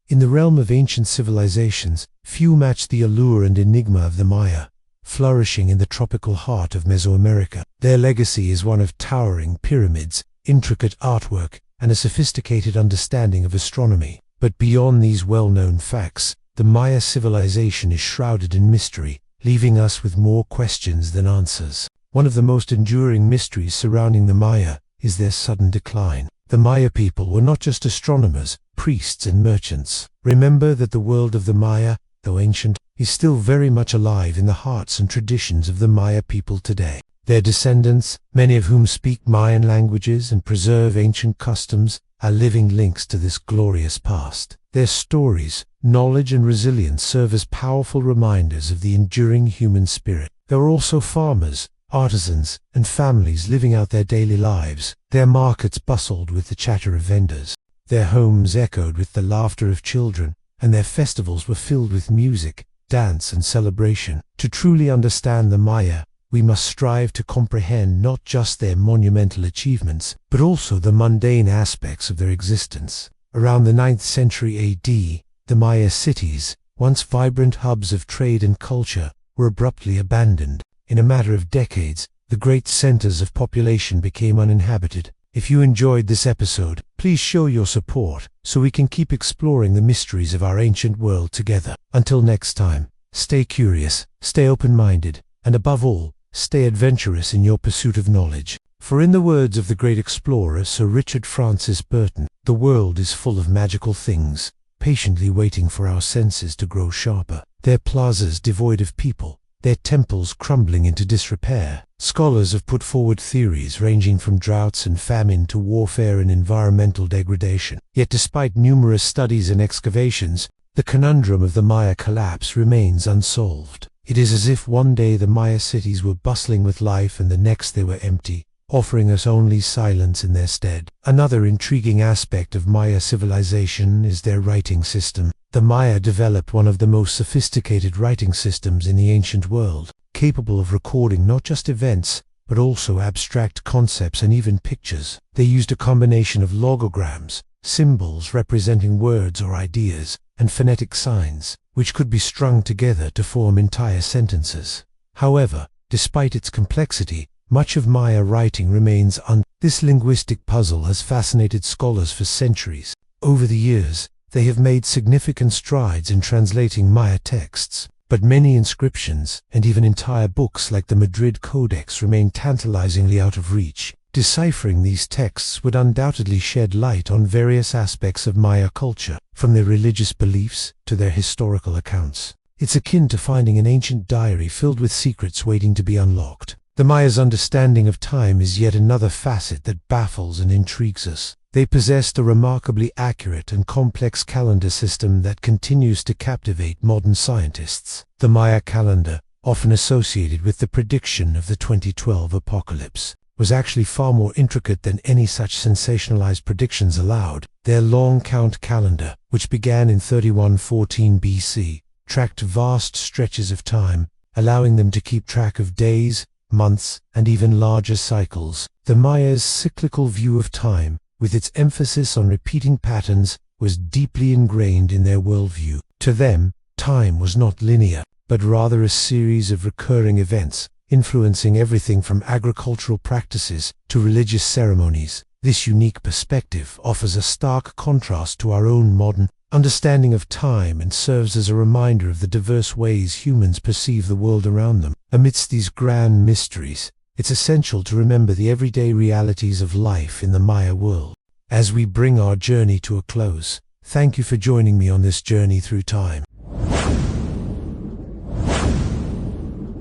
In the realm of ancient civilizations, few match the allure and enigma of the Maya, flourishing in the tropical heart of Mesoamerica. Their legacy is one of towering pyramids, intricate artwork, and a sophisticated understanding of astronomy. But beyond these well-known facts, the Maya civilization is shrouded in mystery, leaving us with more questions than answers. One of the most enduring mysteries surrounding the Maya is their sudden decline. The Maya people were not just astronomers, priests and merchants. Remember that the world of the Maya, though ancient, is still very much alive in the hearts and traditions of the Maya people today. Their descendants, many of whom speak Mayan languages and preserve ancient customs, are living links to this glorious past. Their stories, knowledge and resilience serve as powerful reminders of the enduring human spirit. There are also farmers, artisans, and families living out their daily lives. Their markets bustled with the chatter of vendors. Their homes echoed with the laughter of children, and their festivals were filled with music, dance, and celebration. To truly understand the Maya, we must strive to comprehend not just their monumental achievements, but also the mundane aspects of their existence. Around the 9th century AD, the Maya cities, once vibrant hubs of trade and culture, were abruptly abandoned. In a matter of decades, the great centers of population became uninhabited. If you enjoyed this episode, please show your support so we can keep exploring the mysteries of our ancient world together. Until next time, stay curious, stay open-minded, and above all, stay adventurous in your pursuit of knowledge. For in the words of the great explorer Sir Richard Francis Burton, the world is full of magical things, patiently waiting for our senses to grow sharper. Their plazas devoid of people, their temples crumbling into disrepair. Scholars have put forward theories ranging from droughts and famine to warfare and environmental degradation. Yet despite numerous studies and excavations, the conundrum of the Maya collapse remains unsolved. It is as if one day the Maya cities were bustling with life and the next they were empty, offering us only silence in their stead. Another intriguing aspect of Maya civilization is their writing system. The Maya developed one of the most sophisticated writing systems in the ancient world, capable of recording not just events, but also abstract concepts and even pictures. They used a combination of logograms, symbols representing words or ideas, and phonetic signs, which could be strung together to form entire sentences. However, despite its complexity, much of Maya writing remains This linguistic puzzle has fascinated scholars for centuries. Over the years, they have made significant strides in translating Maya texts, but many inscriptions, and even entire books like the Madrid Codex, remain tantalizingly out of reach. Deciphering these texts would undoubtedly shed light on various aspects of Maya culture, from their religious beliefs to their historical accounts. It's akin to finding an ancient diary filled with secrets waiting to be unlocked. The Maya's understanding of time is yet another facet that baffles and intrigues us. They possessed a remarkably accurate and complex calendar system that continues to captivate modern scientists. The Maya calendar, often associated with the prediction of the 2012 apocalypse, was actually far more intricate than any such sensationalized predictions allowed. Their long count calendar, which began in 3114 BC, tracked vast stretches of time, allowing them to keep track of days, months, and even larger cycles. The Maya's cyclical view of time, with its emphasis on repeating patterns, was deeply ingrained in their worldview. To them, time was not linear, but rather a series of recurring events, influencing everything from agricultural practices to religious ceremonies. This unique perspective offers a stark contrast to our own modern understanding of time and serves as a reminder of the diverse ways humans perceive the world around them. Amidst these grand mysteries, it's essential to remember the everyday realities of life in the Maya world. As we bring our journey to a close, thank you for joining me on this journey through time.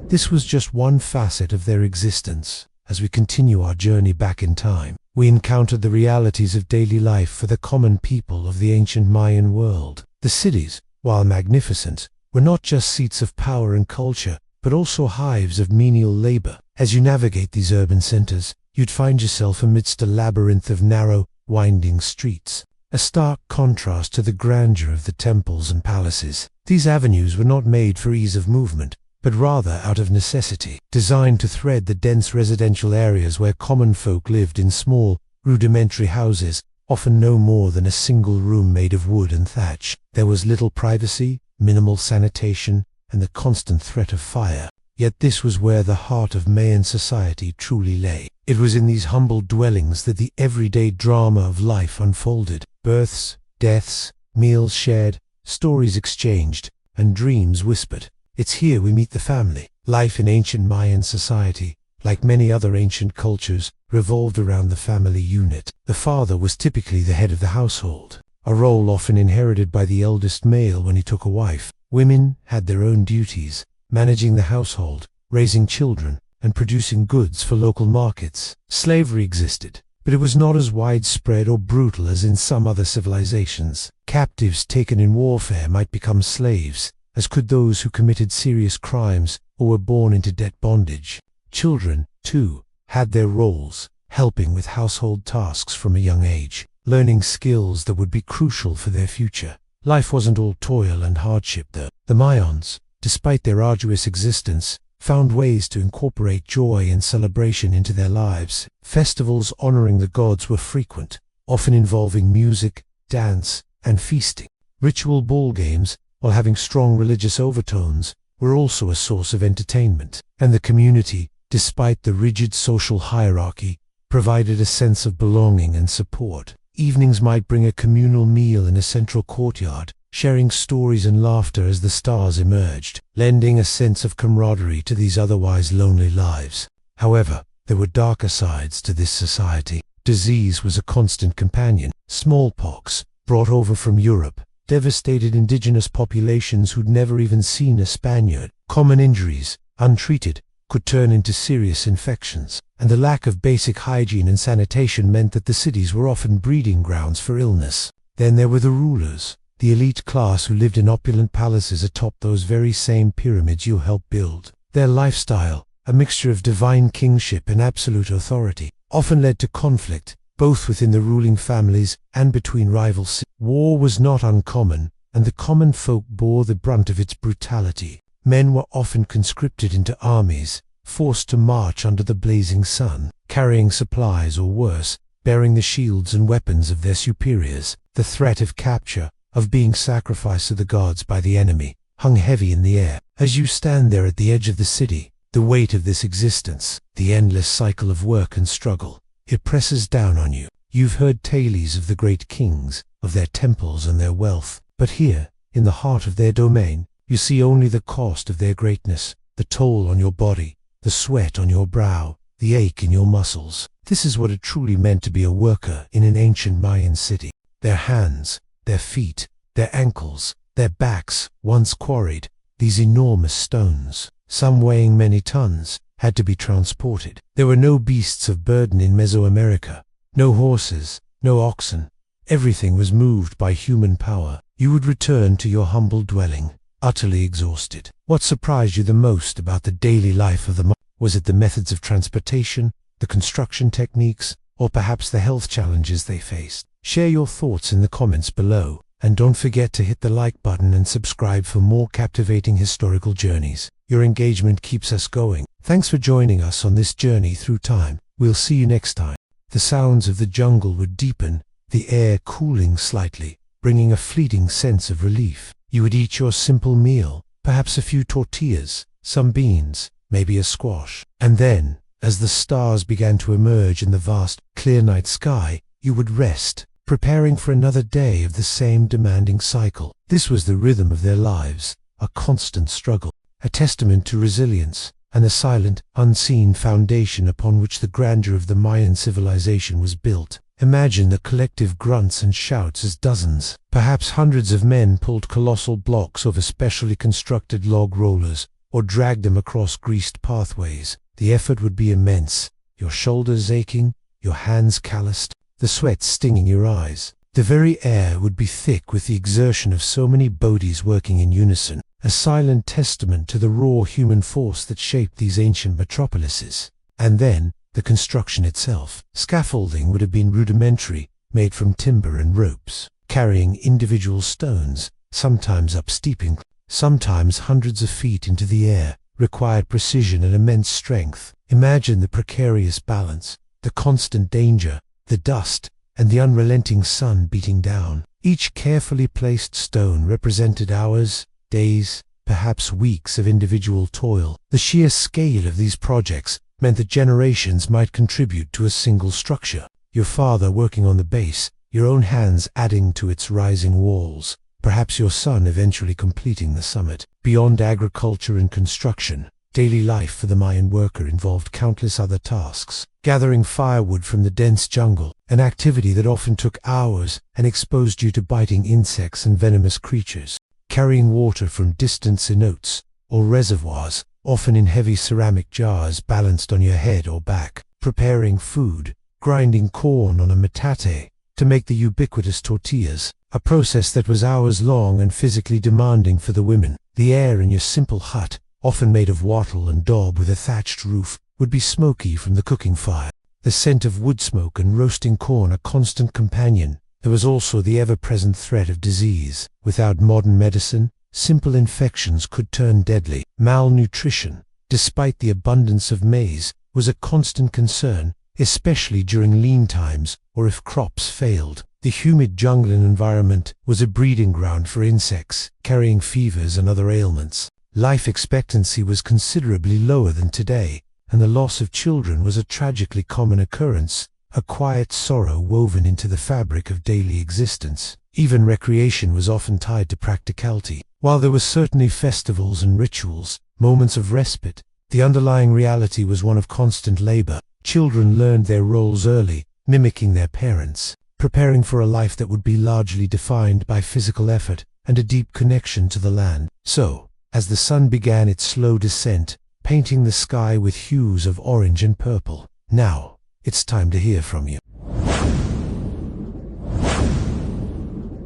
This was just one facet of their existence. As we continue our journey back in time, we encountered the realities of daily life for the common people of the ancient Mayan world. The cities, while magnificent, were not just seats of power and culture, but also hives of menial labor. As you navigate these urban centers, you'd find yourself amidst a labyrinth of narrow, winding streets, a stark contrast to the grandeur of the temples and palaces. These avenues were not made for ease of movement, but rather out of necessity, designed to thread the dense residential areas where common folk lived in small, rudimentary houses, often no more than a single room made of wood and thatch. There was little privacy, minimal sanitation, and the constant threat of fire. Yet this was where the heart of Mayan society truly lay. It was in these humble dwellings that the everyday drama of life unfolded. Births, deaths, meals shared, stories exchanged, and dreams whispered. It's here we meet the family. Life in ancient Mayan society, like many other ancient cultures, revolved around the family unit. The father was typically the head of the household, a role often inherited by the eldest male when he took a wife. Women had their own duties, managing the household, raising children, and producing goods for local markets. Slavery existed, but it was not as widespread or brutal as in some other civilizations. Captives taken in warfare might become slaves, as could those who committed serious crimes or were born into debt bondage. Children, too, had their roles, helping with household tasks from a young age, learning skills that would be crucial for their future. Life wasn't all toil and hardship though. The Mayans, despite their arduous existence, found ways to incorporate joy and celebration into their lives. Festivals honoring the gods were frequent, often involving music, dance, and feasting. Ritual ball games, while having strong religious overtones, were also a source of entertainment, and the community, despite the rigid social hierarchy, provided a sense of belonging and support. Evenings might bring a communal meal in a central courtyard, sharing stories and laughter as the stars emerged, lending a sense of camaraderie to these otherwise lonely lives. However, there were darker sides to this society. Disease was a constant companion. Smallpox, brought over from Europe, devastated indigenous populations who'd never even seen a Spaniard. Common injuries, untreated, could turn into serious infections, and the lack of basic hygiene and sanitation meant that the cities were often breeding grounds for illness. Then there were the rulers, the elite class who lived in opulent palaces atop those very same pyramids you helped build. Their lifestyle, a mixture of divine kingship and absolute authority, often led to conflict, both within the ruling families and between rival cities. War was not uncommon, and the common folk bore the brunt of its brutality. Men were often conscripted into armies, forced to march under the blazing sun, carrying supplies or worse, bearing the shields and weapons of their superiors. The threat of capture, of being sacrificed to the gods by the enemy, hung heavy in the air. As you stand there at the edge of the city, the weight of this existence, the endless cycle of work and struggle, it presses down on you. You've heard tales of the great kings, of their temples and their wealth, but here, in the heart of their domain, you see only the cost of their greatness, the toll on your body, the sweat on your brow, the ache in your muscles. This is what it truly meant to be a worker in an ancient Mayan city. Their hands, their feet, their ankles, their backs, once quarried, these enormous stones, some weighing many tons, had to be transported. There were no beasts of burden in Mesoamerica, no horses, no oxen. Everything was moved by human power. You would return to your humble dwelling, utterly exhausted. What surprised you the most about the daily life of the Mayans? Was it the methods of transportation, the construction techniques, or perhaps the health challenges they faced? Share your thoughts in the comments below, and don't forget to hit the like button and subscribe for more captivating historical journeys. Your engagement keeps us going. Thanks for joining us on this journey through time. We'll see you next time. The sounds of the jungle would deepen, the air cooling slightly, bringing a fleeting sense of relief. You would eat your simple meal, perhaps a few tortillas, some beans, maybe a squash. And then, as the stars began to emerge in the vast, clear night sky, you would rest, preparing for another day of the same demanding cycle. This was the rhythm of their lives, a constant struggle, a testament to resilience, and the silent, unseen foundation upon which the grandeur of the Mayan civilization was built. Imagine the collective grunts and shouts as dozens, perhaps hundreds of men pulled colossal blocks over specially constructed log rollers, or dragged them across greased pathways. The effort would be immense, your shoulders aching, your hands calloused, the sweat stinging your eyes. The very air would be thick with the exertion of so many bodies working in unison, a silent testament to the raw human force that shaped these ancient metropolises. And then, the construction itself. Scaffolding would have been rudimentary, made from timber and ropes, carrying individual stones, sometimes up steep inclines, sometimes hundreds of feet into the air, required precision and immense strength. Imagine the precarious balance, the constant danger, the dust, and the unrelenting sun beating down. Each carefully placed stone represented hours, days, perhaps weeks of individual toil. The sheer scale of these projects meant that generations might contribute to a single structure. Your father working on the base, your own hands adding to its rising walls, perhaps your son eventually completing the summit. Beyond agriculture and construction, daily life for the Mayan worker involved countless other tasks. Gathering firewood from the dense jungle, an activity that often took hours and exposed you to biting insects and venomous creatures. Carrying water from distant cenotes or reservoirs, often in heavy ceramic jars balanced on your head or back. Preparing food, grinding corn on a metate to make the ubiquitous tortillas, a process that was hours long and physically demanding for the women. The air in your simple hut, often made of wattle and daub with a thatched roof, would be smoky from the cooking fire. The scent of wood smoke and roasting corn a constant companion. There was also the ever-present threat of disease. Without modern medicine, simple infections could turn deadly. Malnutrition, despite the abundance of maize, was a constant concern, especially during lean times or if crops failed. The humid jungling environment was a breeding ground for insects, carrying fevers and other ailments. Life expectancy was considerably lower than today, and the loss of children was a tragically common occurrence, a quiet sorrow woven into the fabric of daily existence. Even recreation was often tied to practicality. While there were certainly festivals and rituals, moments of respite, the underlying reality was one of constant labor. Children learned their roles early, mimicking their parents, preparing for a life that would be largely defined by physical effort and a deep connection to the land. So, as the sun began its slow descent, painting the sky with hues of orange and purple, now, it's time to hear from you.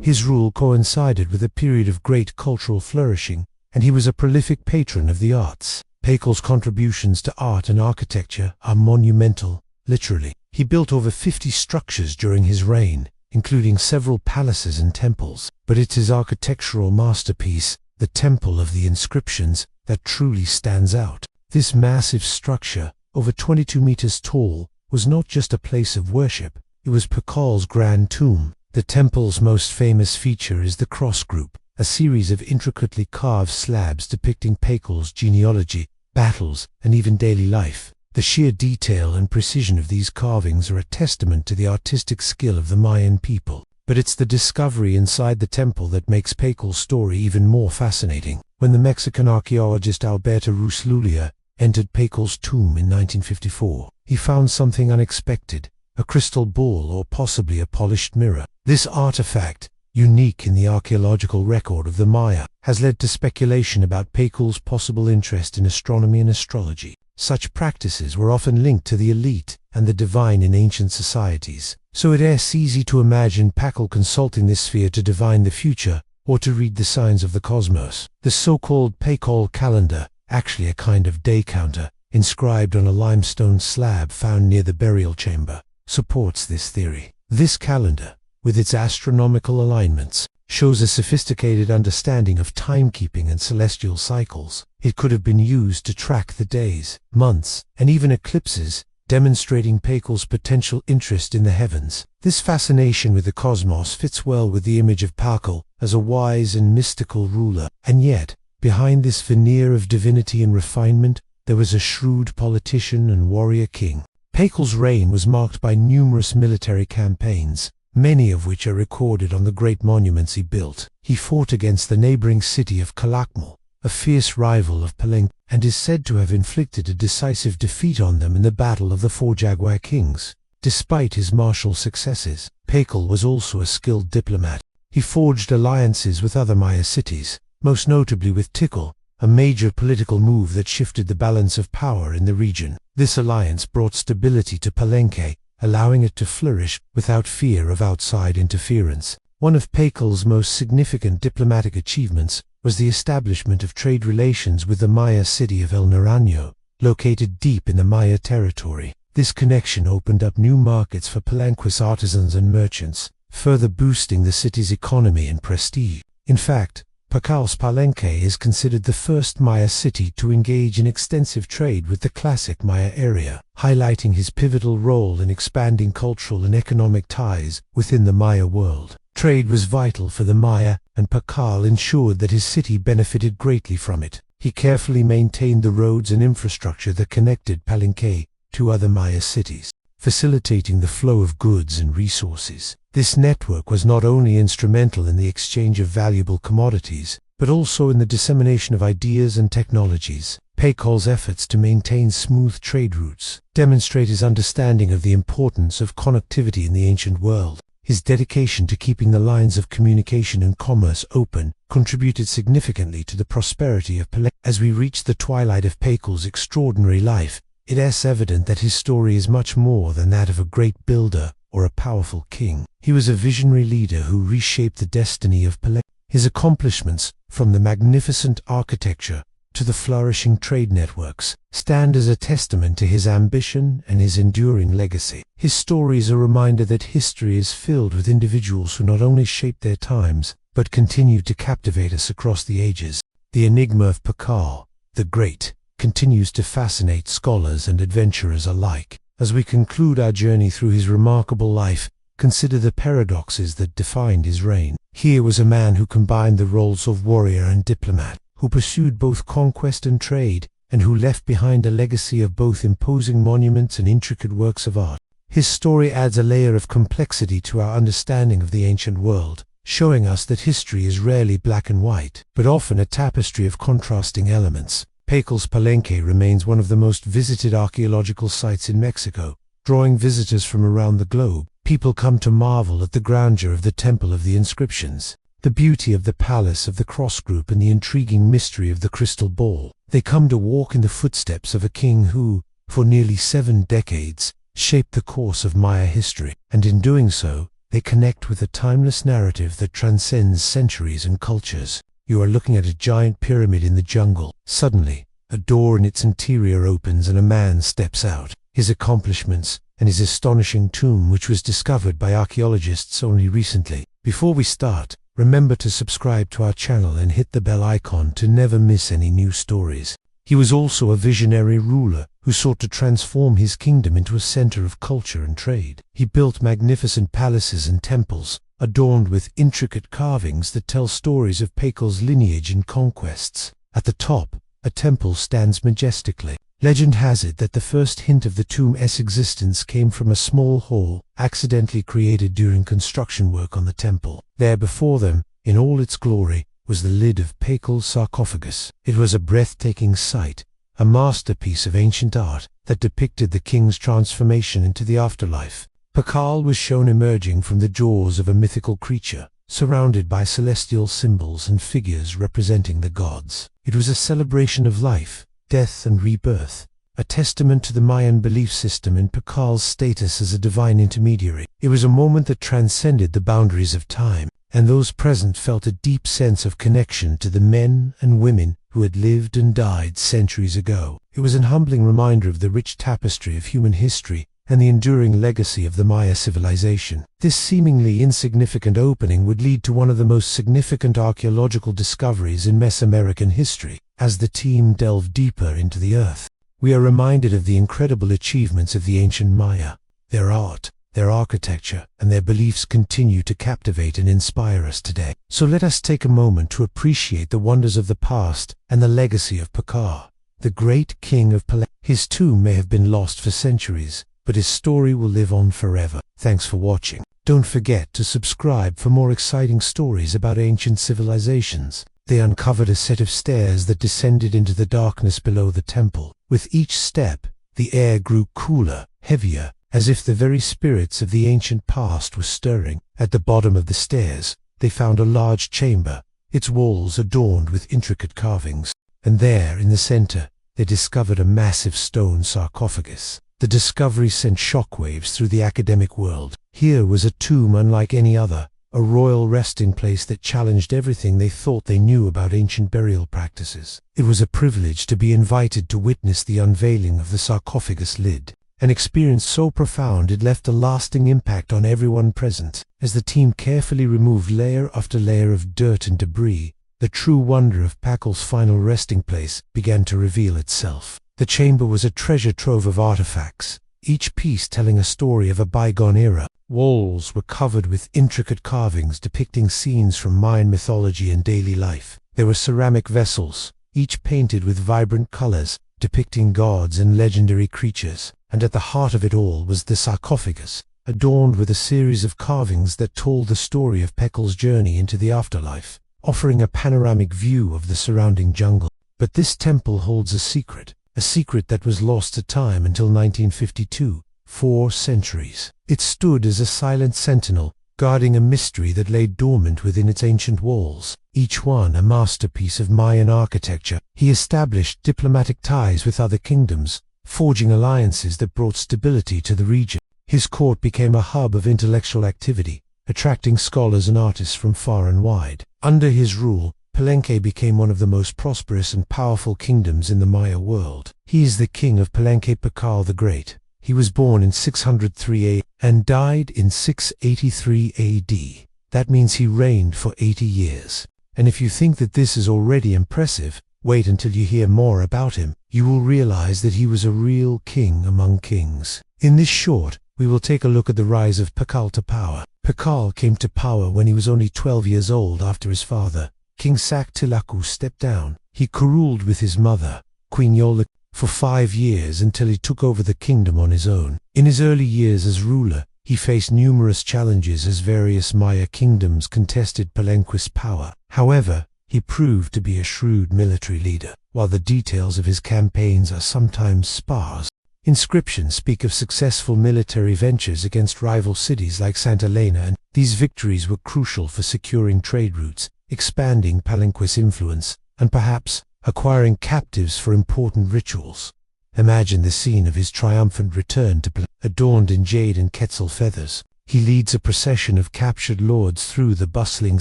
His rule coincided with a period of great cultural flourishing, and he was a prolific patron of the arts. Pakal's contributions to art and architecture are monumental, literally. He built over 50 structures during his reign, including several palaces and temples. But it's his architectural masterpiece, the Temple of the Inscriptions, that truly stands out. This massive structure, over 22 meters tall, was not just a place of worship, it was Pakal's grand tomb. The temple's most famous feature is the cross group, a series of intricately carved slabs depicting Pakal's genealogy, battles, and even daily life. The sheer detail and precision of these carvings are a testament to the artistic skill of the Mayan people. But it's the discovery inside the temple that makes Pakal's story even more fascinating. When the Mexican archaeologist Alberto Ruslulia entered Pakal's tomb in 1954, he found something unexpected, a crystal ball or possibly a polished mirror. This artifact, unique in the archaeological record of the Maya, has led to speculation about Pakal's possible interest in astronomy and astrology. Such practices were often linked to the elite and the divine in ancient societies, so it is easy to imagine Pakal consulting this sphere to divine the future or to read the signs of the cosmos. The so-called Pakal calendar, actually a kind of day counter, inscribed on a limestone slab found near the burial chamber, supports this theory. This calendar, with its astronomical alignments, shows a sophisticated understanding of timekeeping and celestial cycles. It could have been used to track the days, months, and even eclipses, demonstrating Pakal's potential interest in the heavens. This fascination with the cosmos fits well with the image of Pakal as a wise and mystical ruler. And yet, behind this veneer of divinity and refinement, there was a shrewd politician and warrior king. Pakal's reign was marked by numerous military campaigns, many of which are recorded on the great monuments he built. He fought against the neighboring city of Calakmul, a fierce rival of Palenque, and is said to have inflicted a decisive defeat on them in the Battle of the Four Jaguar Kings. Despite his martial successes, Pakal was also a skilled diplomat. He forged alliances with other Maya cities, most notably with Tikal, a major political move that shifted the balance of power in the region. This alliance brought stability to Palenque, allowing it to flourish without fear of outside interference. One of Pakal's most significant diplomatic achievements was the establishment of trade relations with the Maya city of El Naranjo, located deep in the Maya territory. This connection opened up new markets for Palenque's artisans and merchants, further boosting the city's economy and prestige. In fact, Pacal's Palenque is considered the first Maya city to engage in extensive trade with the classic Maya area, highlighting his pivotal role in expanding cultural and economic ties within the Maya world. Trade was vital for the Maya, and Pacal ensured that his city benefited greatly from it. He carefully maintained the roads and infrastructure that connected Palenque to other Maya cities, facilitating the flow of goods and resources. This network was not only instrumental in the exchange of valuable commodities, but also in the dissemination of ideas and technologies. Pacal's efforts to maintain smooth trade routes demonstrate his understanding of the importance of connectivity in the ancient world. His dedication to keeping the lines of communication and commerce open contributed significantly to the prosperity of Palenque. As we reach the twilight of Pacal's extraordinary life, it is evident that his story is much more than that of a great builder or a powerful king. He was a visionary leader who reshaped the destiny of Palenque. His accomplishments, from the magnificent architecture to the flourishing trade networks, stand as a testament to his ambition and his enduring legacy. His story is a reminder that history is filled with individuals who not only shaped their times, but continued to captivate us across the ages. The enigma of Pacal, the Great, continues to fascinate scholars and adventurers alike. As we conclude our journey through his remarkable life, consider the paradoxes that defined his reign. Here was a man who combined the roles of warrior and diplomat, who pursued both conquest and trade, and who left behind a legacy of both imposing monuments and intricate works of art. His story adds a layer of complexity to our understanding of the ancient world, showing us that history is rarely black and white, but often a tapestry of contrasting elements. Pacal's Palenque remains one of the most visited archaeological sites in Mexico, drawing visitors from around the globe. People come to marvel at the grandeur of the Temple of the Inscriptions, the beauty of the Palace of the Cross Group, and the intriguing mystery of the Crystal Ball. They come to walk in the footsteps of a king who, for nearly 7 decades, shaped the course of Maya history, and in doing so, they connect with a timeless narrative that transcends centuries and cultures. You are looking at a giant pyramid in the jungle. Suddenly, a door in its interior opens and a man steps out. His accomplishments and his astonishing tomb, which was discovered by archaeologists only recently. Before we start, remember to subscribe to our channel and hit the bell icon to never miss any new stories. He was also a visionary ruler who sought to transform his kingdom into a center of culture and trade. He built magnificent palaces and temples, adorned with intricate carvings that tell stories of Pacal's lineage and conquests. At the top, a temple stands majestically. Legend has it that the first hint of the tomb's existence came from a small hole accidentally created during construction work on the temple. There before them, in all its glory, was the lid of Pacal's sarcophagus. It was a breathtaking sight, a masterpiece of ancient art that depicted the king's transformation into the afterlife. Pacal was shown emerging from the jaws of a mythical creature, surrounded by celestial symbols and figures representing the gods. It was a celebration of life, death and rebirth, a testament to the Mayan belief system and Pacal's status as a divine intermediary. It was a moment that transcended the boundaries of time, and those present felt a deep sense of connection to the men and women who had lived and died centuries ago. It was an humbling reminder of the rich tapestry of human history and the enduring legacy of the Maya civilization. This seemingly insignificant opening would lead to one of the most significant archaeological discoveries in Mesoamerican history. As the team delved deeper into the earth, we are reminded of the incredible achievements of the ancient Maya. Their art, their architecture, and their beliefs continue to captivate and inspire us today. So let us take a moment to appreciate the wonders of the past and the legacy of Pacal, the great king of Palenque. His tomb may have been lost for centuries, but his story will live on forever. Thanks for watching. Don't forget to subscribe for more exciting stories about ancient civilizations. They uncovered a set of stairs that descended into the darkness below the temple. With each step, the air grew cooler, heavier, as if the very spirits of the ancient past were stirring. At the bottom of the stairs, they found a large chamber, its walls adorned with intricate carvings. And there, in the center, they discovered a massive stone sarcophagus. The discovery sent shockwaves through the academic world. Here was a tomb unlike any other, a royal resting place that challenged everything they thought they knew about ancient burial practices. It was a privilege to be invited to witness the unveiling of the sarcophagus lid, an experience so profound it left a lasting impact on everyone present. As the team carefully removed layer after layer of dirt and debris, the true wonder of Pakhal's final resting place began to reveal itself. The chamber was a treasure trove of artifacts, each piece telling a story of a bygone era. Walls were covered with intricate carvings depicting scenes from Mayan mythology and daily life. There were ceramic vessels, each painted with vibrant colors, depicting gods and legendary creatures. And at the heart of it all was the sarcophagus, adorned with a series of carvings that told the story of Pakhal's journey into the afterlife, offering a panoramic view of the surrounding jungle. But this temple holds a secret that was lost to time until 1952, 4 centuries. It stood as a silent sentinel, guarding a mystery that lay dormant within its ancient walls, each one a masterpiece of Mayan architecture. He established diplomatic ties with other kingdoms, forging alliances that brought stability to the region. His court became a hub of intellectual activity, attracting scholars and artists from far and wide. Under his rule, Palenque became one of the most prosperous and powerful kingdoms in the Maya world. He is the king of Palenque, Pakhal the Great. He was born in 603 AD and died in 683 AD. That means he reigned for 80 years. And if you think that this is already impressive, wait until you hear more about him. You will realize that he was a real king among kings. In this short, we will take a look at the rise of Pakhal to power. Pakhal came to power when he was only 12 years old after his father, King Sak Tilaku, stepped down. He co-ruled with his mother, Queen Yola, for 5 years until he took over the kingdom on his own. In his early years as ruler, he faced numerous challenges as various Maya kingdoms contested Palenque's power. However, he proved to be a shrewd military leader. While the details of his campaigns are sometimes sparse, inscriptions speak of successful military ventures against rival cities like Santa Elena, and these victories were crucial for securing trade routes, expanding Palenque's influence, and perhaps acquiring captives for important rituals. Imagine the scene of his triumphant return to Palenque, adorned in jade and quetzal feathers. He leads a procession of captured lords through the bustling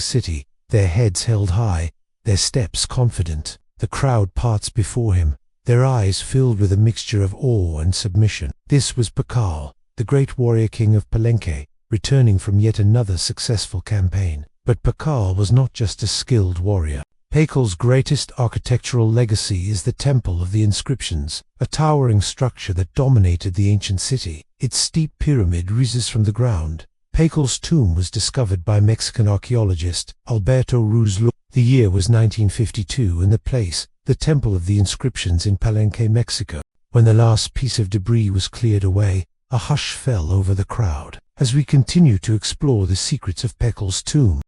city, their heads held high, their steps confident. The crowd parts before him, their eyes filled with a mixture of awe and submission. This was Pakhal, the great warrior king of Palenque, returning from yet another successful campaign. But Pakhal was not just a skilled warrior. Pakhal's greatest architectural legacy is the Temple of the Inscriptions, a towering structure that dominated the ancient city. Its steep pyramid rises from the ground. Pakhal's tomb was discovered by Mexican archaeologist Alberto Ruiz. The year was 1952 and the place, the Temple of the Inscriptions in Palenque, Mexico. When the last piece of debris was cleared away, a hush fell over the crowd as we continue to explore the secrets of Pakhal's tomb.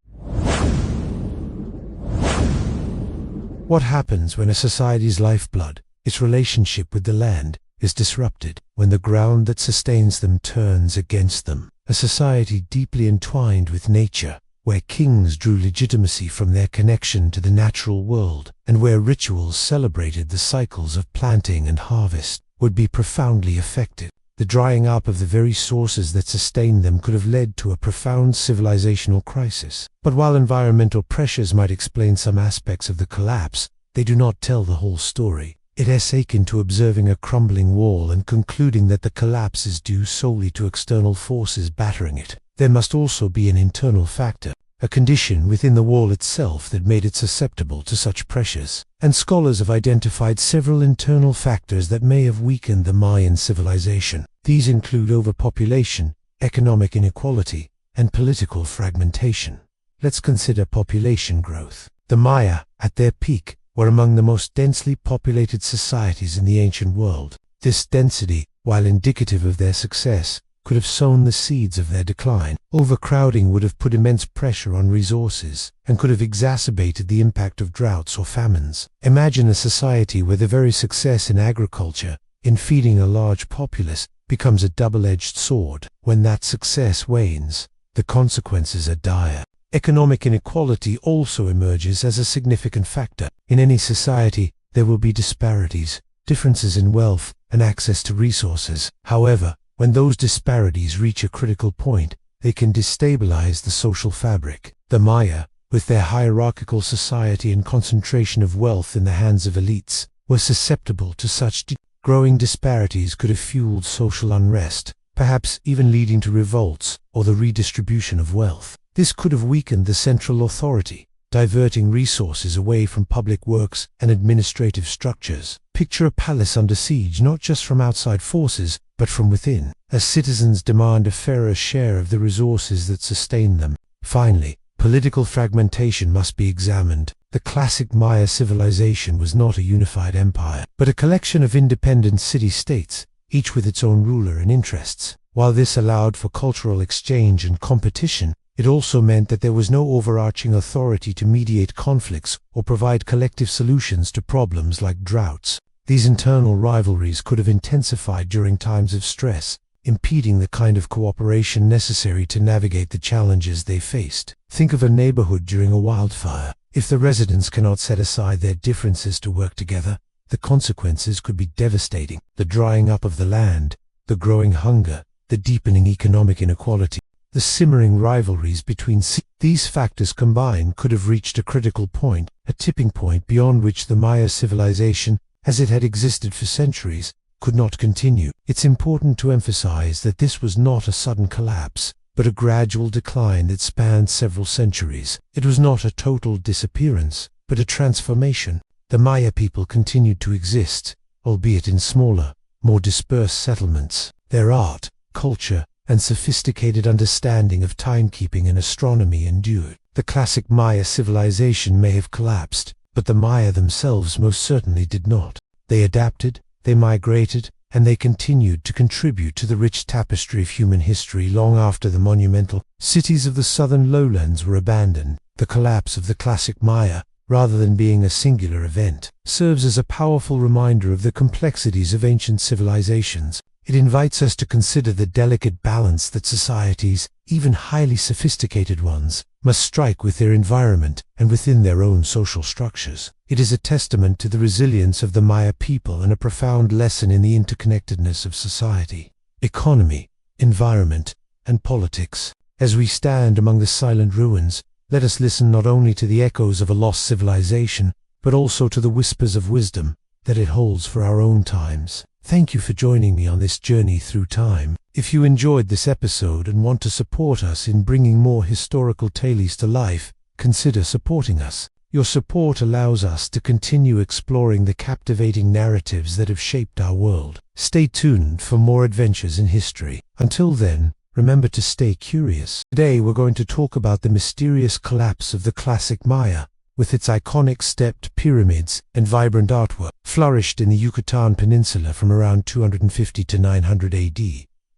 What happens when a society's lifeblood, its relationship with the land, is disrupted, when the ground that sustains them turns against them? A society deeply entwined with nature, where kings drew legitimacy from their connection to the natural world, and where rituals celebrated the cycles of planting and harvest, would be profoundly affected. The drying up of the very sources that sustained them could have led to a profound civilizational crisis. But while environmental pressures might explain some aspects of the collapse, they do not tell the whole story. It is akin to observing a crumbling wall and concluding that the collapse is due solely to external forces battering it. There must also be an internal factor, a condition within the wall itself that made it susceptible to such pressures. And scholars have identified several internal factors that may have weakened the Mayan civilization. These include overpopulation, economic inequality, and political fragmentation. Let's consider population growth. The Maya, at their peak, were among the most densely populated societies in the ancient world. This density, while indicative of their success, could have sown the seeds of their decline. Overcrowding would have put immense pressure on resources and could have exacerbated the impact of droughts or famines. Imagine a society where the very success in agriculture, in feeding a large populace, becomes a double-edged sword. When that success wanes, the consequences are dire. Economic inequality also emerges as a significant factor. In any society, there will be disparities, differences in wealth, and access to resources. However, when those disparities reach a critical point, they can destabilize the social fabric. The Maya, with their hierarchical society and concentration of wealth in the hands of elites, were susceptible to such growing disparities could have fueled social unrest, perhaps even leading to revolts or the redistribution of wealth. This could have weakened the central authority, diverting resources away from public works and administrative structures. Picture a palace under siege not just from outside forces, but from within, as citizens demand a fairer share of the resources that sustain them. Finally, political fragmentation must be examined. The classic Maya civilization was not a unified empire, but a collection of independent city-states, each with its own ruler and interests. While this allowed for cultural exchange and competition, it also meant that there was no overarching authority to mediate conflicts or provide collective solutions to problems like droughts. These internal rivalries could have intensified during times of stress, impeding the kind of cooperation necessary to navigate the challenges they faced. Think of a neighborhood during a wildfire. If the residents cannot set aside their differences to work together, the consequences could be devastating. The drying up of the land, the growing hunger, the deepening economic inequality, the simmering rivalries between these factors combined could have reached a critical point, a tipping point beyond which the Maya civilization, as it had existed for centuries, could not continue. It's important to emphasize that this was not a sudden collapse, but a gradual decline that spanned several centuries. It was not a total disappearance, but a transformation. The Maya people continued to exist, albeit in smaller, more dispersed settlements. Their art, culture, and sophisticated understanding of timekeeping and astronomy endured. The classic Maya civilization may have collapsed, but the Maya themselves most certainly did not. They adapted, they migrated, and they continued to contribute to the rich tapestry of human history long after the monumental cities of the southern lowlands were abandoned. The collapse of the classic Maya, rather than being a singular event, serves as a powerful reminder of the complexities of ancient civilizations. It invites us to consider the delicate balance that societies, even highly sophisticated ones, must strike with their environment and within their own social structures. It is a testament to the resilience of the Maya people and a profound lesson in the interconnectedness of society, economy, environment, and politics. As we stand among the silent ruins, let us listen not only to the echoes of a lost civilization, but also to the whispers of wisdom that it holds for our own times. Thank you for joining me on this journey through time. If you enjoyed this episode and want to support us in bringing more historical tales to life, consider supporting us. Your support allows us to continue exploring the captivating narratives that have shaped our world. Stay tuned for more adventures in history. Until then, remember to stay curious. Today we're going to talk about the mysterious collapse of the classic Maya, with its iconic stepped pyramids and vibrant artwork, flourished in the Yucatan Peninsula from around 250 to 900 AD.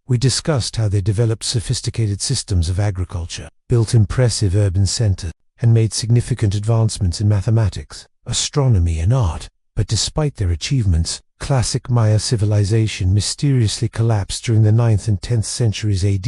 We discussed how they developed sophisticated systems of agriculture, built impressive urban centers, and made significant advancements in mathematics, astronomy, and art. But despite their achievements, classic Maya civilization mysteriously collapsed during the 9th and 10th centuries AD.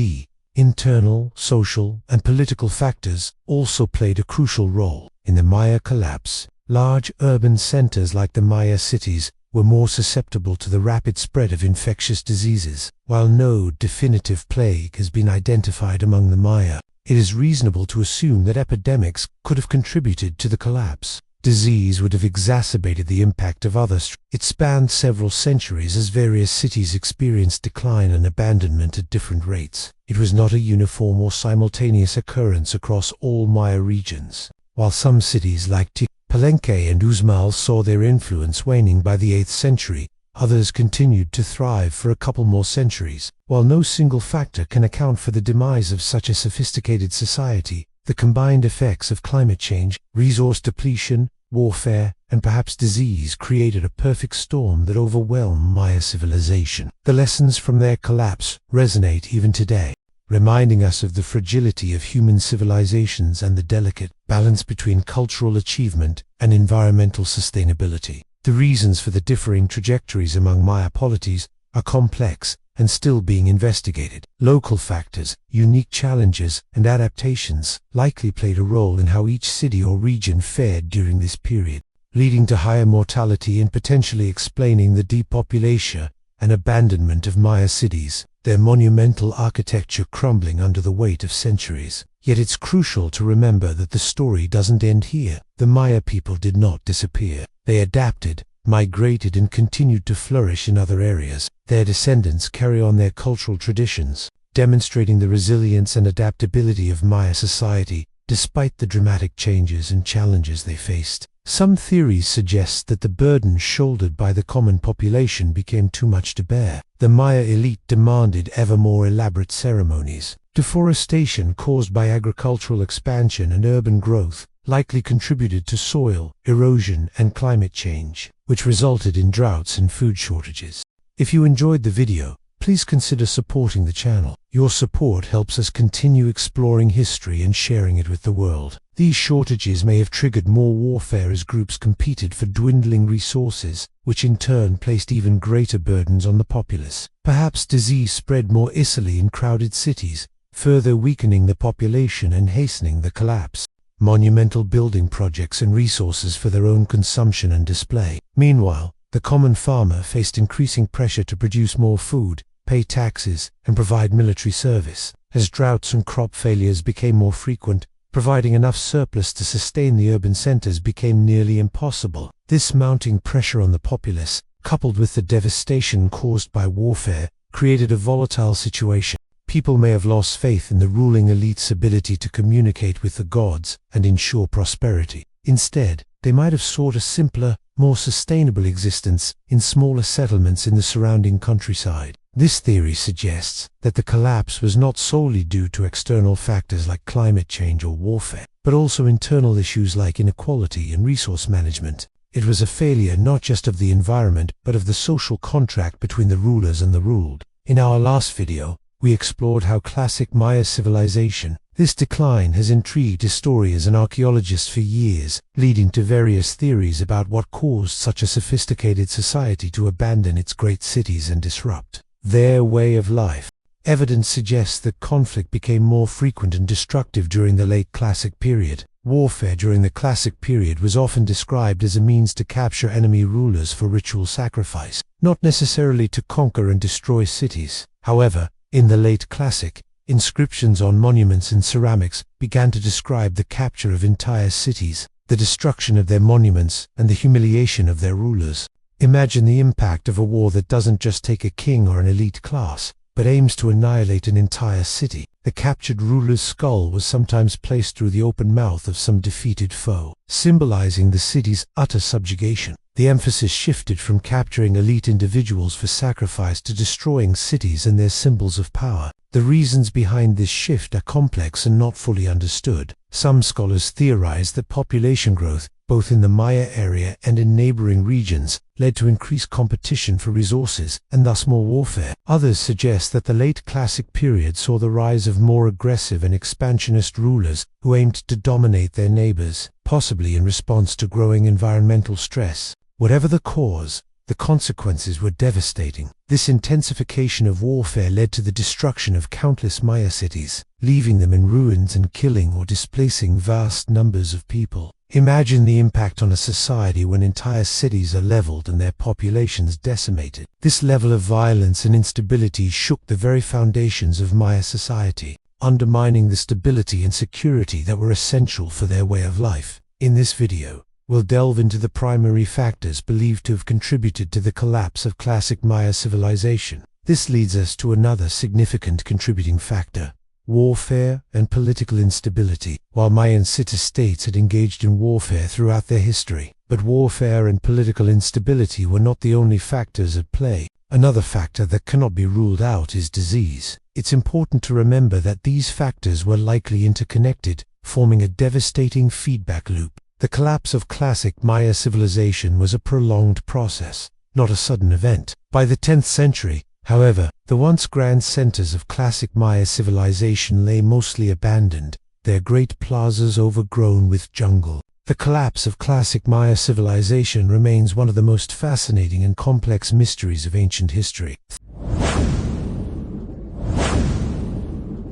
Internal, social, and political factors also played a crucial role. In the Maya collapse, large urban centers like the Maya cities were more susceptible to the rapid spread of infectious diseases. While no definitive plague has been identified among the Maya, it is reasonable to assume that epidemics could have contributed to the collapse. Disease would have exacerbated the impact of others. It spanned several centuries as various cities experienced decline and abandonment at different rates. It was not a uniform or simultaneous occurrence across all Maya regions. While some cities like Palenque and Uxmal saw their influence waning by the 8th century, others continued to thrive for a couple more centuries. While no single factor can account for the demise of such a sophisticated society, the combined effects of climate change, resource depletion, warfare, and perhaps disease created a perfect storm that overwhelmed Maya civilization. The lessons from their collapse resonate even today, reminding us of the fragility of human civilizations and the delicate balance between cultural achievement and environmental sustainability. The reasons for the differing trajectories among Maya polities are complex and still being investigated. Local factors, unique challenges, and adaptations likely played a role in how each city or region fared during this period, leading to higher mortality and potentially explaining the depopulation and abandonment of Maya cities, their monumental architecture crumbling under the weight of centuries. Yet it's crucial to remember that the story doesn't end here. The Maya people did not disappear. They adapted, migrated, and continued to flourish in other areas. Their descendants carry on their cultural traditions, demonstrating the resilience and adaptability of Maya society despite the dramatic changes and challenges they faced. Some theories suggest that the burden shouldered by the common population became too much to bear. The Maya elite demanded ever more elaborate ceremonies. Deforestation caused by agricultural expansion and urban growth likely contributed to soil erosion and climate change, which resulted in droughts and food shortages. If you enjoyed the video, please consider supporting the channel. Your support helps us continue exploring history and sharing it with the world. These shortages may have triggered more warfare as groups competed for dwindling resources, which in turn placed even greater burdens on the populace. Perhaps disease spread more easily in crowded cities, further weakening the population and hastening the collapse. Monumental building projects and resources for their own consumption and display. Meanwhile, the common farmer faced increasing pressure to produce more food, pay taxes, and provide military service. As droughts and crop failures became more frequent, providing enough surplus to sustain the urban centers became nearly impossible. This mounting pressure on the populace, coupled with the devastation caused by warfare, created a volatile situation. People may have lost faith in the ruling elite's ability to communicate with the gods and ensure prosperity. Instead, they might have sought a simpler, more sustainable existence in smaller settlements in the surrounding countryside. This theory suggests that the collapse was not solely due to external factors like climate change or warfare, but also internal issues like inequality and resource management. It was a failure not just of the environment, but of the social contract between the rulers and the ruled. In our last video, we explored how classic Maya civilization. This decline has intrigued historians and archaeologists for years, leading to various theories about what caused such a sophisticated society to abandon its great cities and disrupt their way of life. Evidence suggests that conflict became more frequent and destructive during the late Classic period. Warfare during the Classic period was often described as a means to capture enemy rulers for ritual sacrifice, not necessarily to conquer and destroy cities. However, in the late Classic, inscriptions on monuments and ceramics began to describe the capture of entire cities, the destruction of their monuments, and the humiliation of their rulers. Imagine the impact of a war that doesn't just take a king or an elite class, but aims to annihilate an entire city. The captured ruler's skull was sometimes placed through the open mouth of some defeated foe, symbolizing the city's utter subjugation. The emphasis shifted from capturing elite individuals for sacrifice to destroying cities and their symbols of power. The reasons behind this shift are complex and not fully understood. Some scholars theorize that population growth, both in the Maya area and in neighboring regions, led to increased competition for resources and thus more warfare. Others suggest that the late Classic period saw the rise of more aggressive and expansionist rulers who aimed to dominate their neighbors, possibly in response to growing environmental stress. Whatever the cause, the consequences were devastating. This intensification of warfare led to the destruction of countless Maya cities, leaving them in ruins and killing or displacing vast numbers of people. Imagine the impact on a society when entire cities are leveled and their populations decimated. This level of violence and instability shook the very foundations of Maya society, undermining the stability and security that were essential for their way of life. In this video, we'll delve into the primary factors believed to have contributed to the collapse of classic Maya civilization. This leads us to another significant contributing factor: warfare and political instability. While Mayan city-states had engaged in warfare throughout their history, but warfare and political instability were not the only factors at play. Another factor that cannot be ruled out is disease. It's important to remember that these factors were likely interconnected, forming a devastating feedback loop. The collapse of classic Maya civilization was a prolonged process, not a sudden event. By the 10th century, however, the once grand centers of classic Maya civilization lay mostly abandoned, their great plazas overgrown with jungle. The collapse of classic Maya civilization remains one of the most fascinating and complex mysteries of ancient history.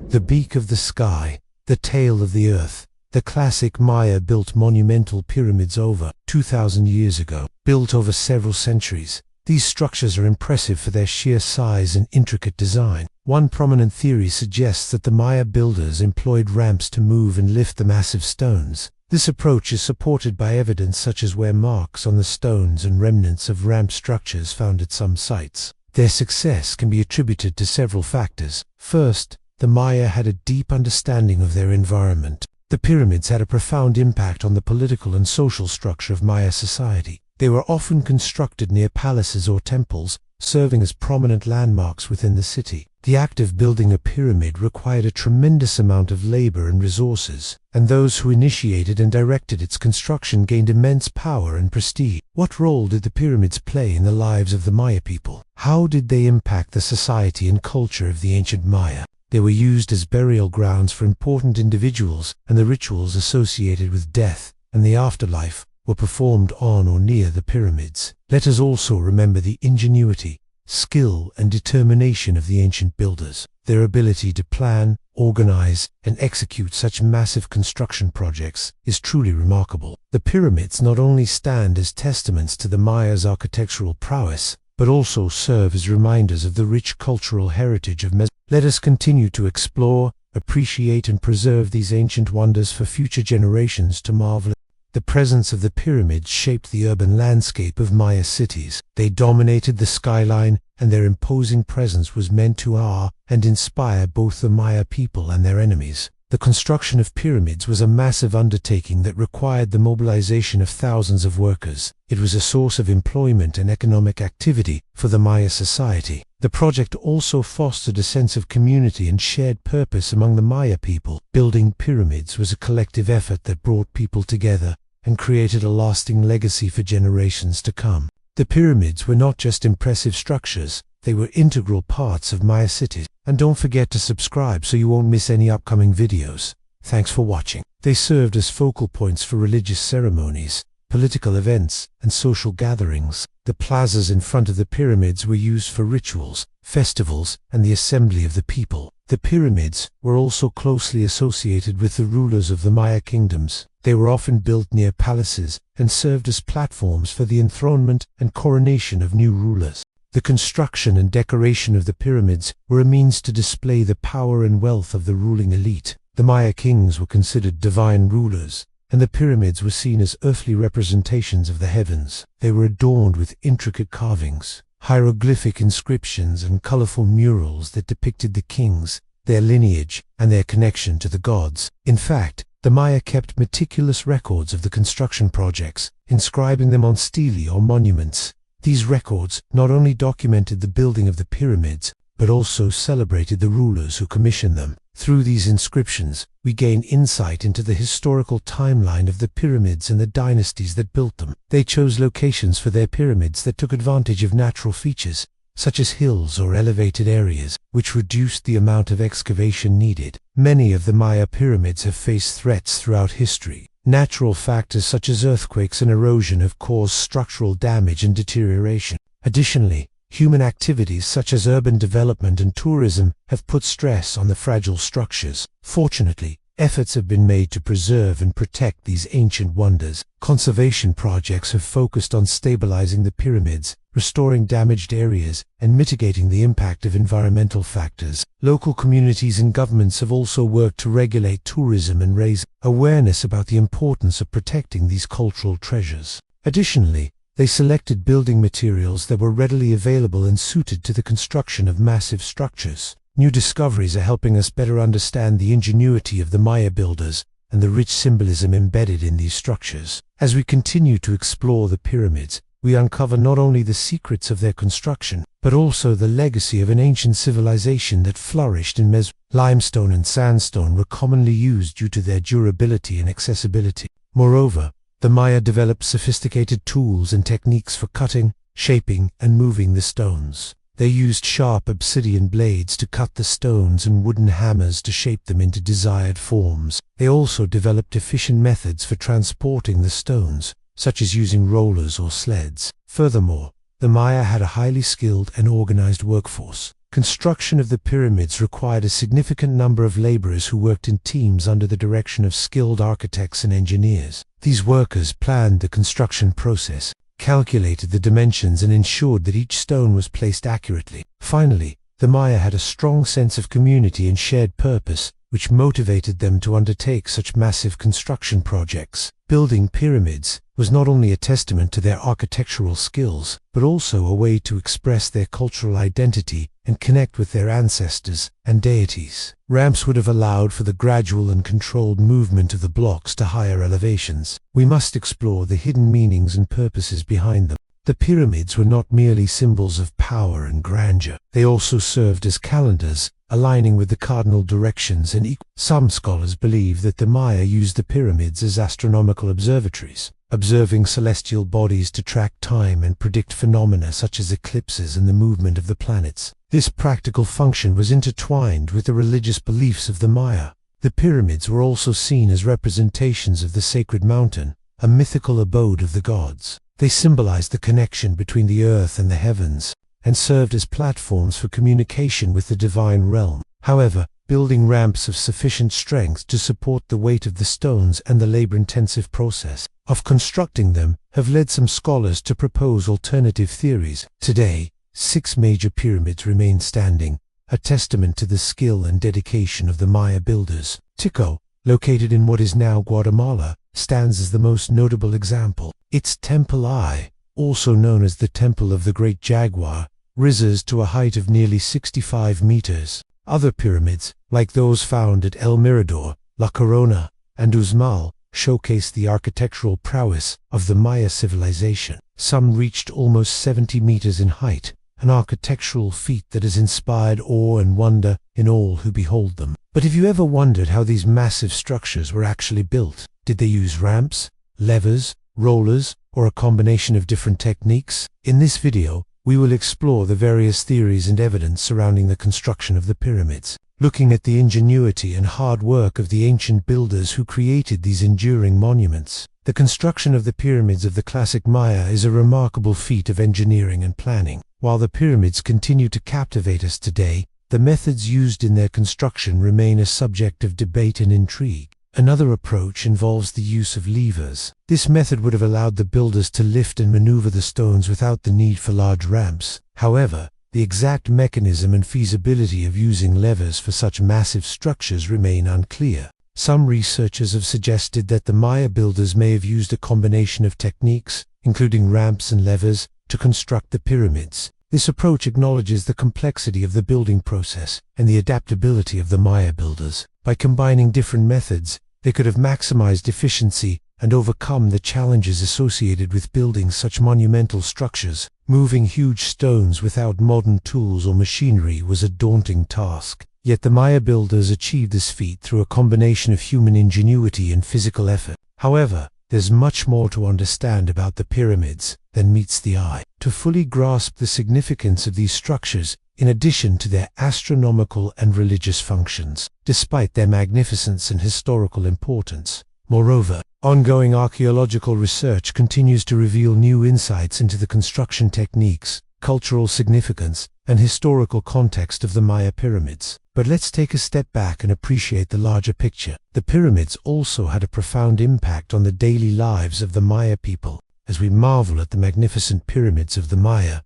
The beak of the sky, the tail of the earth. The classic Maya built monumental pyramids over 2,000 years ago, built over several centuries. These structures are impressive for their sheer size and intricate design. One prominent theory suggests that the Maya builders employed ramps to move and lift the massive stones. This approach is supported by evidence such as wear marks on the stones and remnants of ramp structures found at some sites. Their success can be attributed to several factors. First, the Maya had a deep understanding of their environment. The pyramids had a profound impact on the political and social structure of Maya society. They were often constructed near palaces or temples, serving as prominent landmarks within the city. The act of building a pyramid required a tremendous amount of labor and resources, and those who initiated and directed its construction gained immense power and prestige. What role did the pyramids play in the lives of the Maya people? How did they impact the society and culture of the ancient Maya? They were used as burial grounds for important individuals, and the rituals associated with death and the afterlife were performed on or near the pyramids. Let us also remember the ingenuity, skill, and determination of the ancient builders. Their ability to plan, organize, and execute such massive construction projects is truly remarkable. The pyramids not only stand as testaments to the Mayas' architectural prowess, but also serve as reminders of the rich cultural heritage of Mesoamerica. Let us continue to explore, appreciate, and preserve these ancient wonders for future generations to marvel at. The presence of the pyramids shaped the urban landscape of Maya cities. They dominated the skyline, and their imposing presence was meant to awe and inspire both the Maya people and their enemies. The construction of pyramids was a massive undertaking that required the mobilization of thousands of workers. It was a source of employment and economic activity for the Maya society. The project also fostered a sense of community and shared purpose among the Maya people. Building pyramids was a collective effort that brought people together and created a lasting legacy for generations to come. The pyramids were not just impressive structures, they were integral parts of Maya cities. And don't forget to subscribe so you won't miss any upcoming videos. Thanks for watching. They served as focal points for religious ceremonies, political events, and social gatherings. The plazas in front of the pyramids were used for rituals, festivals, and the assembly of the people. The pyramids were also closely associated with the rulers of the Maya kingdoms. They were often built near palaces and served as platforms for the enthronement and coronation of new rulers. The construction and decoration of the pyramids were a means to display the power and wealth of the ruling elite. The Maya kings were considered divine rulers, and the pyramids were seen as earthly representations of the heavens. They were adorned with intricate carvings, hieroglyphic inscriptions, and colorful murals that depicted the kings, their lineage, and their connection to the gods. In fact, the Maya kept meticulous records of the construction projects, inscribing them on stelae or monuments. These records not only documented the building of the pyramids, but also celebrated the rulers who commissioned them. Through these inscriptions, we gain insight into the historical timeline of the pyramids and the dynasties that built them. They chose locations for their pyramids that took advantage of natural features, such as hills or elevated areas, which reduced the amount of excavation needed. Many of the Maya pyramids have faced threats throughout history. Natural factors such as earthquakes and erosion have caused structural damage and deterioration. Additionally, human activities such as urban development and tourism have put stress on the fragile structures. Fortunately, efforts have been made to preserve and protect these ancient wonders. Conservation projects have focused on stabilizing the pyramids, restoring damaged areas, and mitigating the impact of environmental factors. Local communities and governments have also worked to regulate tourism and raise awareness about the importance of protecting these cultural treasures. Additionally, they selected building materials that were readily available and suited to the construction of massive structures. New discoveries are helping us better understand the ingenuity of the Maya builders and the rich symbolism embedded in these structures. As we continue to explore the pyramids, we uncover not only the secrets of their construction, but also the legacy of an ancient civilization that flourished in Mesoamerica. Limestone and sandstone were commonly used due to their durability and accessibility. Moreover, the Maya developed sophisticated tools and techniques for cutting, shaping, and moving the stones. They used sharp obsidian blades to cut the stones and wooden hammers to shape them into desired forms. They also developed efficient methods for transporting the stones, such as using rollers or sleds. Furthermore, the Maya had a highly skilled and organized workforce. Construction of the pyramids required a significant number of laborers who worked in teams under the direction of skilled architects and engineers. These workers planned the construction process, calculated the dimensions, and ensured that each stone was placed accurately. Finally, the Maya had a strong sense of community and shared purpose, which motivated them to undertake such massive construction projects. Building pyramids was not only a testament to their architectural skills, but also a way to express their cultural identity and connect with their ancestors and deities. Ramps would have allowed for the gradual and controlled movement of the blocks to higher elevations. We must explore the hidden meanings and purposes behind them. The pyramids were not merely symbols of power and grandeur. They also served as calendars, aligning with the cardinal directions and Some scholars believe that the Maya used the pyramids as astronomical observatories, observing celestial bodies to track time and predict phenomena such as eclipses and the movement of the planets. This practical function was intertwined with the religious beliefs of the Maya. The pyramids were also seen as representations of the sacred mountain, a mythical abode of the gods. They symbolized the connection between the earth and the heavens, and served as platforms for communication with the divine realm. However, building ramps of sufficient strength to support the weight of the stones and the labor-intensive process of constructing them have led some scholars to propose alternative theories. Today, 6 major pyramids remain standing, a testament to the skill and dedication of the Maya builders. Tikal, located in what is now Guatemala, stands as the most notable example. Its Temple I, also known as the Temple of the Great Jaguar, rises to a height of nearly 65 meters. Other pyramids, like those found at El Mirador, La Corona, and Uxmal, showcase the architectural prowess of the Maya civilization. Some reached almost 70 meters in height, an architectural feat that has inspired awe and wonder in all who behold them. But have you ever wondered how these massive structures were actually built? Did they use ramps, levers, rollers, or a combination of different techniques? In this video, we will explore the various theories and evidence surrounding the construction of the pyramids, looking at the ingenuity and hard work of the ancient builders who created these enduring monuments. The construction of the pyramids of the classic Maya is a remarkable feat of engineering and planning. While the pyramids continue to captivate us today, the methods used in their construction remain a subject of debate and intrigue. Another approach involves the use of levers. This method would have allowed the builders to lift and maneuver the stones without the need for large ramps. However, the exact mechanism and feasibility of using levers for such massive structures remain unclear. Some researchers have suggested that the Maya builders may have used a combination of techniques, including ramps and levers, to construct the pyramids. This approach acknowledges the complexity of the building process and the adaptability of the Maya builders. By combining different methods, they could have maximized efficiency and overcome the challenges associated with building such monumental structures. Moving huge stones without modern tools or machinery was a daunting task. Yet the Maya builders achieved this feat through a combination of human ingenuity and physical effort. However, there's much more to understand about the pyramids than meets the eye. To fully grasp the significance of these structures, in addition to their astronomical and religious functions, despite their magnificence and historical importance. Moreover, ongoing archaeological research continues to reveal new insights into the construction techniques, cultural significance, and historical context of the Maya pyramids. But let's take a step back and appreciate the larger picture. The pyramids also had a profound impact on the daily lives of the Maya people. As we marvel at the magnificent pyramids of the Maya,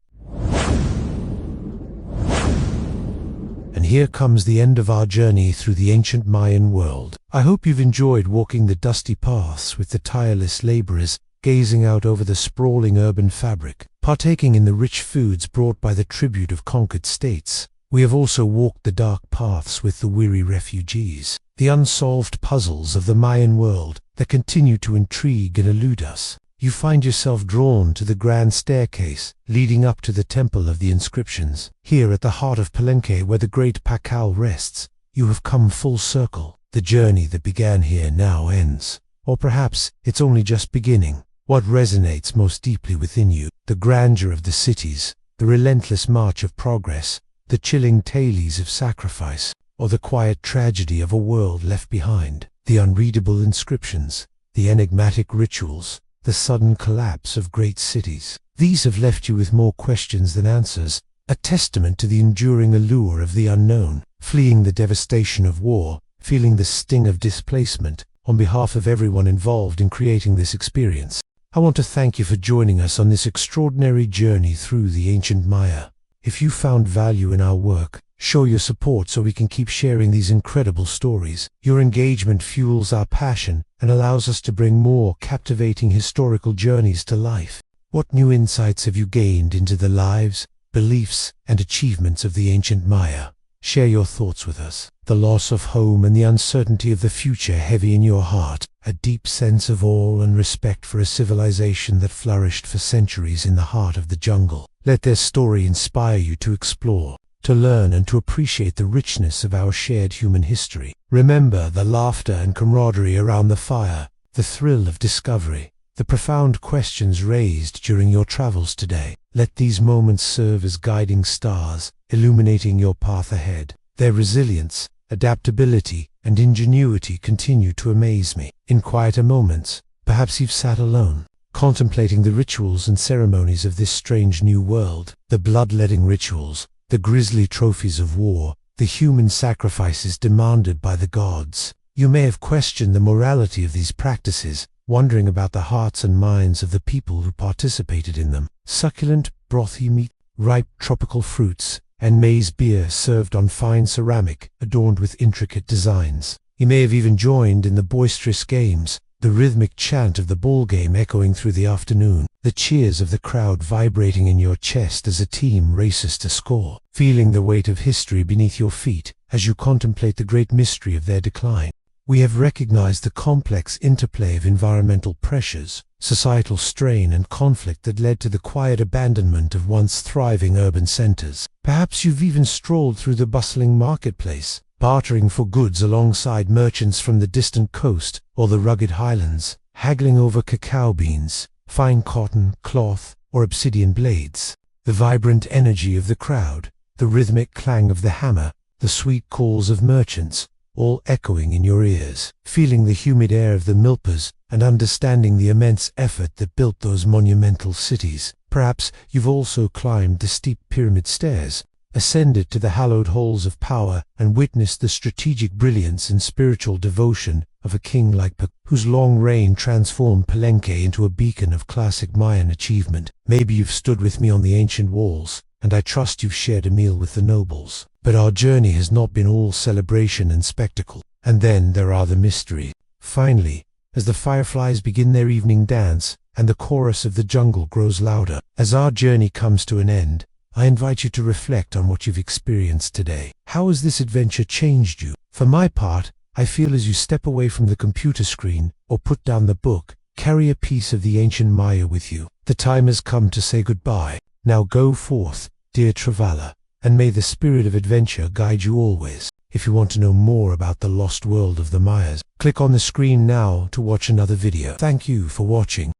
and here comes the end of our journey through the ancient Mayan world. I hope you've enjoyed walking the dusty paths with the tireless laborers, gazing out over the sprawling urban fabric, partaking in the rich foods brought by the tribute of conquered states. We have also walked the dark paths with the weary refugees, the unsolved puzzles of the Mayan world that continue to intrigue and elude us. You find yourself drawn to the grand staircase leading up to the Temple of the Inscriptions. Here at the heart of Palenque, where the great Pacal rests, you have come full circle. The journey that began here now ends. Or perhaps it's only just beginning. What resonates most deeply within you? The grandeur of the cities, the relentless march of progress, the chilling tales of sacrifice, or the quiet tragedy of a world left behind? The unreadable inscriptions, the enigmatic rituals, the sudden collapse of great cities. These have left you with more questions than answers, a testament to the enduring allure of the unknown. Fleeing the devastation of war, feeling the sting of displacement, on behalf of everyone involved in creating this experience, I want to thank you for joining us on this extraordinary journey through the ancient Maya. If you found value in our work, Show your support so we can keep sharing these incredible stories. Your engagement fuels our passion and allows us to bring more captivating historical journeys to life. What new insights have you gained into the lives, beliefs, and achievements of the ancient Maya? Share your thoughts with us. The loss of home and the uncertainty of the future heavy in your heart, a deep sense of awe and respect for a civilization that flourished for centuries in the heart of the jungle. Let their story inspire you to explore, to learn, and to appreciate the richness of our shared human history. Remember the laughter and camaraderie around the fire, the thrill of discovery, the profound questions raised during your travels today. Let these moments serve as guiding stars, illuminating your path ahead. Their resilience, adaptability, and ingenuity continue to amaze me. In quieter moments, perhaps you've sat alone, contemplating the rituals and ceremonies of this strange new world, the bloodletting rituals, the grisly trophies of war, the human sacrifices demanded by the gods. You may have questioned the morality of these practices, wondering about the hearts and minds of the people who participated in them. Succulent, brothy meat, ripe tropical fruits, and maize beer served on fine ceramic, adorned with intricate designs. You may have even joined in the boisterous games, the rhythmic chant of the ball game echoing through the afternoon, the cheers of the crowd vibrating in your chest as a team races to score, feeling the weight of history beneath your feet as you contemplate the great mystery of their decline. We have recognized the complex interplay of environmental pressures, societal strain, and conflict that led to the quiet abandonment of once thriving urban centers. Perhaps you've even strolled through the bustling marketplace, bartering for goods alongside merchants from the distant coast or the rugged highlands, haggling over cacao beans, fine cotton, cloth, or obsidian blades. The vibrant energy of the crowd, the rhythmic clang of the hammer, the sweet calls of merchants, all echoing in your ears, feeling the humid air of the milpas and understanding the immense effort that built those monumental cities. Perhaps you've also climbed the steep pyramid stairs, ascended to the hallowed halls of power, and witnessed the strategic brilliance and spiritual devotion of a king like Pak, whose long reign transformed Palenque into a beacon of classic Mayan achievement. Maybe you've stood with me on the ancient walls, and I trust you've shared a meal with the nobles. But our journey has not been all celebration and spectacle. And then there are the mysteries. Finally, as the fireflies begin their evening dance and the chorus of the jungle grows louder, as our journey comes to an end, I invite you to reflect on what you've experienced today. How has this adventure changed you? For my part, I feel as you step away from the computer screen or put down the book, carry a piece of the ancient Maya with you. The time has come to say goodbye. Now go forth, dear traveler, and may the spirit of adventure guide you always. If you want to know more about the lost world of the Mayas, click on the screen now to watch another video. Thank you for watching.